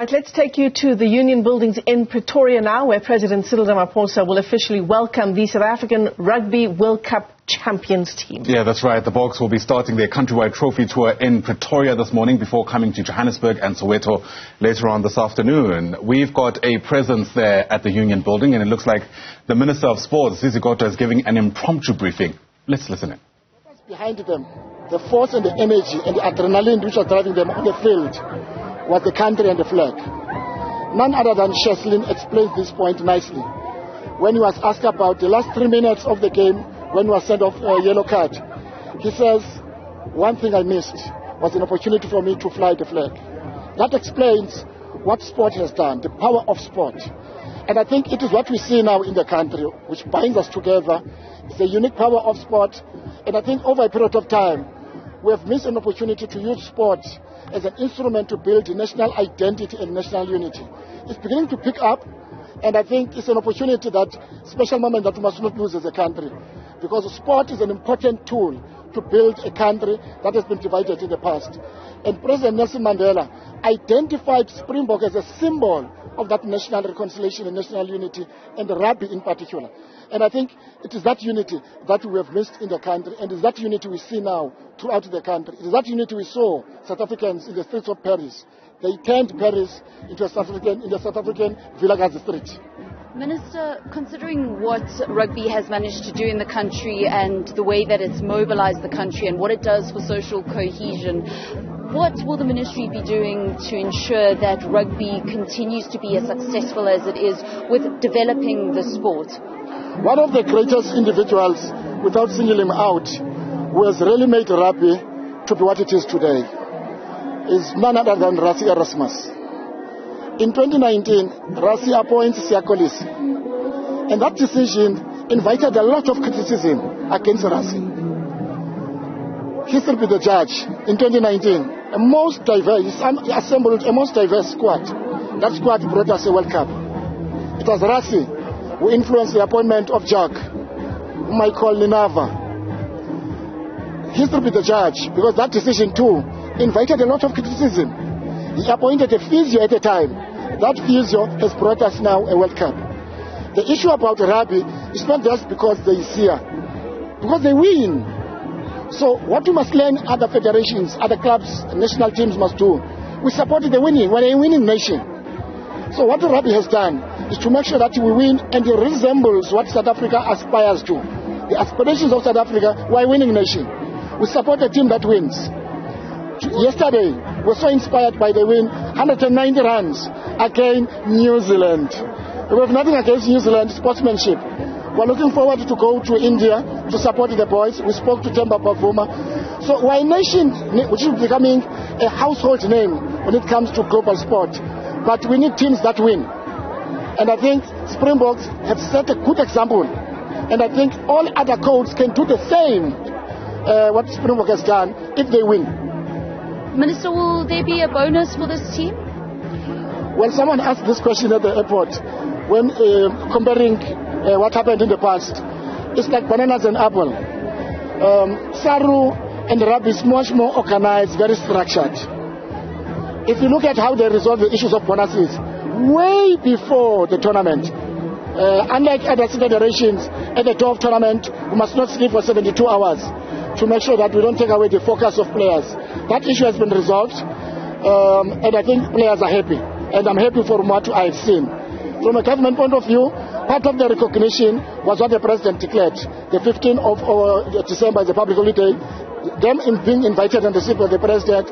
Right, let's take you to the Union Buildings in Pretoria now, where President Cyril Ramaphosa will officially welcome the South African Rugby World Cup champions team. Yeah, that's right. The Boks will be starting their countrywide trophy tour in Pretoria this morning before coming to Johannesburg and Soweto later on this afternoon. We've got a presence there at the Union Building, and it looks like the Minister of Sports, Zizi Kodwa, is giving an impromptu briefing. Let's listen in. What's behind them, the force and the energy and the adrenaline which are driving them on the field, was the country and the flag. None other than Sheslin explains this point nicely. When he was asked about the last 3 minutes of the game, when he was sent off a yellow card, he says, one thing I missed was an opportunity for me to fly the flag. That explains what sport has done, the power of sport. And I think it is what we see now in the country, which binds us together. It's the unique power of sport. And I think over a period of time, we have missed an opportunity to use sport as an instrument to build national identity and national unity. It's beginning to pick up, and I think it's an opportunity, that special moment that we must not lose as a country, because sport is an important tool to build a country that has been divided in the past. And President Nelson Mandela identified Springboks as a symbol of that national reconciliation and national unity, and the rugby in particular. And I think it is that unity that we have missed in the country, and it is that unity we see now throughout the country. It is that unity we saw South Africans in the streets of Paris. They turned Paris into a South African Villa street. Minister, considering what rugby has managed to do in the country and the way that it's mobilized the country and what it does for social cohesion, what will the ministry be doing to ensure that rugby continues to be as successful as it is with developing the sport? One of the greatest individuals, without singling him out, who has really made rugby to be what it is today, is none other than Rassie Erasmus. In 2019, Rassie appoints Siakolisi, and that decision invited a lot of criticism against Rassie. History be the judge. In 2019, he assembled a most diverse squad. That squad brought us a World Cup. It was Rassie who influenced the appointment of Jack, whom I call Ninava. History be the judge, because that decision too invited a lot of criticism. He appointed a physio at the time. That physio has brought us now a World Cup. The issue about rugby is not just because they is here, because they win. So what we must learn, other federations, other clubs, national teams must do, we support the winning. We're a winning nation. So what the rugby has done is to make sure that we win, and it resembles what South Africa aspires to. The aspirations of South Africa, we're a winning nation. We support a team that wins. Yesterday, we were so inspired by the win, 190 runs against New Zealand. We have nothing against New Zealand sportsmanship. We're looking forward to go to India to support the boys. We spoke to Temba Bavuma. So we're a nation which is becoming a household name when it comes to global sport. But we need teams that win. And I think Springboks have set a good example. And I think all other codes can do the same, what Springbok has done, if they win. Minister, will there be a bonus for this team? Well, someone asked this question at the airport when comparing what happened in the past. It's like bananas and apple. Saru and rugby is much more organized, very structured. If you look at how they resolve the issues of bonuses way before the tournament, unlike other federations, at the top tournament, we must not sleep for 72 hours to make sure that we don't take away the focus of players. That issue has been resolved, and I think players are happy. And I'm happy for what I've seen. From a government point of view, part of the recognition was what the President declared. The 15th of December is a public holiday. Them being invited and received by the President,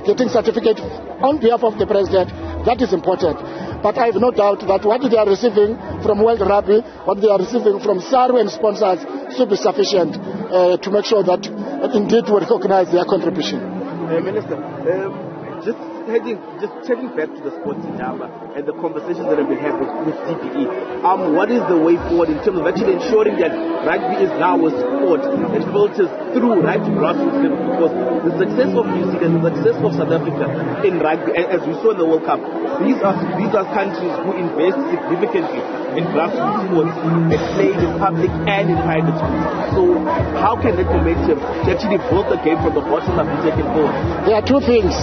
getting certificate on behalf of the President, that is important. But I have no doubt that what they are receiving from World Rugby, what they are receiving from SARU and sponsors should be sufficient to make sure that indeed we recognize their contribution. Minister, just checking back to the sports number and the conversations that have been had with DPE, what is the way forward in terms of actually ensuring that rugby is now a sport that filters through right to grassroots level? Because the success of New Zealand, the success of South Africa in rugby, as we saw in the World Cup, these are countries who invest significantly in grassroots sports. They play in public and in private schools. So how can that momentum to actually build the game from the bottom up be taken forward? There are two things.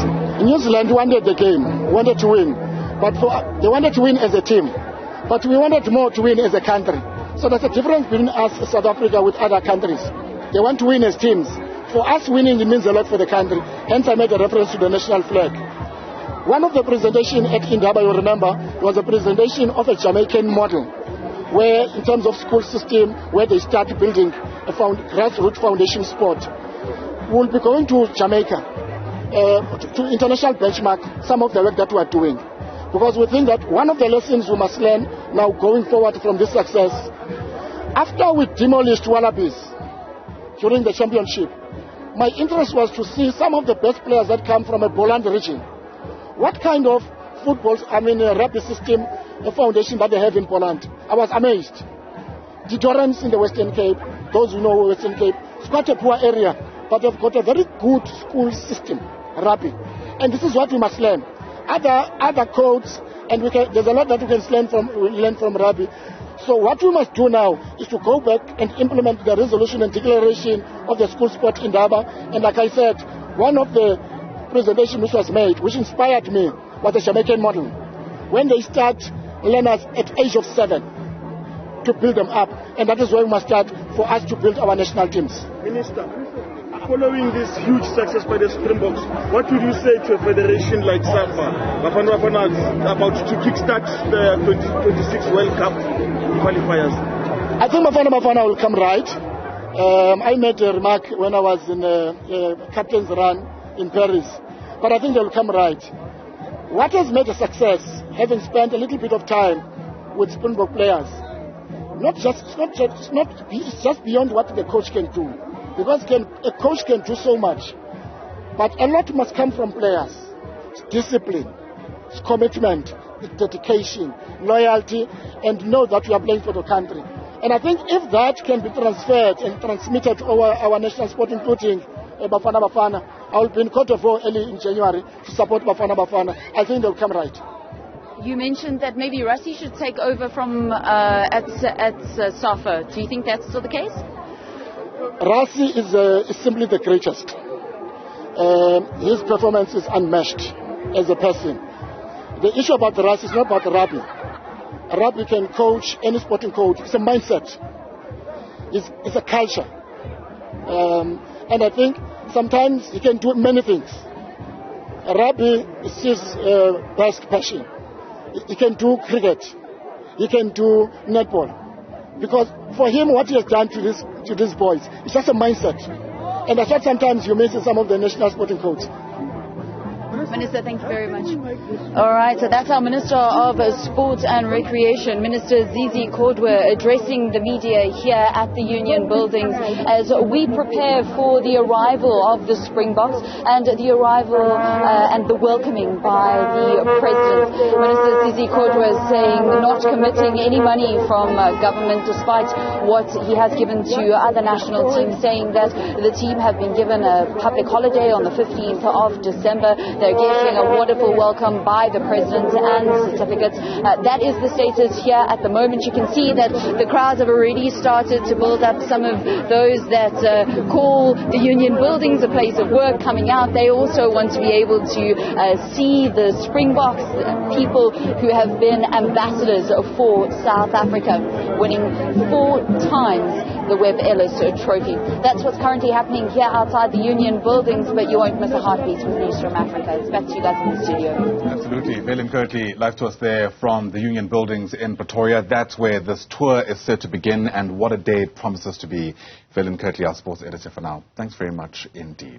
New Zealand wanted the game, wanted to win, but they wanted to win as a team. But we wanted more to win as a country. So there's a difference between us, South Africa, with other countries. They want to win as teams. For us, winning, it means a lot for the country. Hence, I made a reference to the national flag. One of the presentations at Indaba, you remember, was a presentation of a Jamaican model, where, in terms of school system, where they start building a grassroots foundation sport. We'll be going to Jamaica to international benchmark some of the work that we are doing. Because we think that one of the lessons we must learn now going forward from this success, after we demolished Wallabies during the championship, my interest was to see some of the best players that come from a Boland region. What kind of rugby system, a foundation that they have in Poland. I was amazed. The Dorans in the Western Cape, those who know Western Cape, it's quite a poor area, but they've got a very good school system, rugby. And this is what we must learn. Other codes, and there's a lot that we can learn from rugby. So what we must do now is to go back and implement the resolution and declaration of the school sport in Indaba. And like I said, one of the presentations which was made, which inspired me, was the Jamaican model. When they start learners at age of 7 to build them up. And that is where we must start for us to build our national teams. Minister, following this huge success by the Springboks, what would you say to a federation like SAFA, about to kickstart the 2026 World Cup qualifiers? I think Bafana will come right. I made a remark when I was in captain's run in Paris, but I think they will come right. What has made a success, having spent a little bit of time with Springbok players, it's just beyond what the coach can do. Because a coach can do so much, but a lot must come from players. It's discipline, it's commitment, it's dedication, loyalty, and know that we are playing for the country. And I think if that can be transferred and transmitted to our national sport, including Bafana, I will be in Cote d'Ivoire early in January to support Bafana. I think they'll come right. You mentioned that maybe Rassie should take over from at SAFA. Do you think that's still the case? Rassie is simply the greatest. His performance is unmatched as a person. The issue about Rassie is not about rugby. Rugby can coach any sporting coach. It's a mindset. It's a culture. And I think sometimes he can do many things. Rugby is his best passion. He can do cricket. He can do netball. Because for him, what he has done to these boys, it's just a mindset. And that's what sometimes you miss in some of the national sporting codes. Minister, thank you very much. All right, so that's our Minister of Sport and Recreation, Minister Zizi Kodwa, addressing the media here at the Union Buildings as we prepare for the arrival of the Springboks and the arrival and the welcoming by the President. Minister Zizi Kodwa is saying not committing any money from government despite what he has given to other national teams, saying that the team have been given a public holiday on the 15th of December. They're getting a wonderful welcome by the President and certificates. That is the status here at the moment. You can see that the crowds have already started to build up. Some of those that call the Union Buildings a place of work coming out. They also want to be able to see the Springboks, people who have been ambassadors for South Africa, winning 4 times the Webb Ellis Trophy. That's what's currently happening here outside the Union Buildings, but you won't miss a heartbeat with Newzroom Afrika. It's back to you guys in the studio. Absolutely. Valen Kirtley, live to us there from the Union Buildings in Pretoria. That's where this tour is set to begin, and what a day it promises to be. Valen Kirtley, our sports editor for now. Thanks very much indeed.